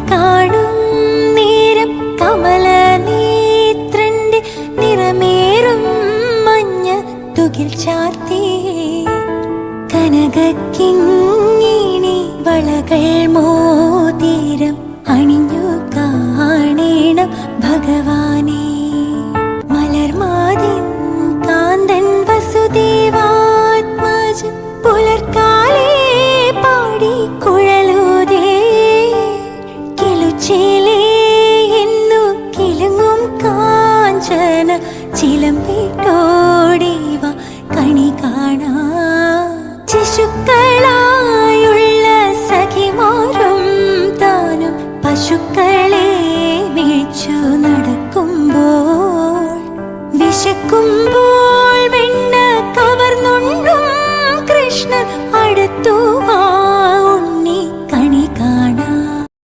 കാണും നേരം കമലനേത്രന്റെ നിറമേറും മഞ്ഞ തുകിൽ ചാർത്തി കനകക്കിങ്ങിണി വളകൾ മോതിരം അണിഞ്ഞു കാണേണം ഭഗവാനെ. മലർമാതിൻ കാന്തൻ വസുദേവാത്മജൻ പുലർക്കാലേ പാടി കുഴലൂതേ കിലുച്ചേലേ എന്നു കിലുങ്ങും കാഞ്ചന ചിലമ്പിട്ടോടിവ കണി കാണാ. ശിശുക്കളായുള്ള സഖിമാരും താനും പശുക്കൾ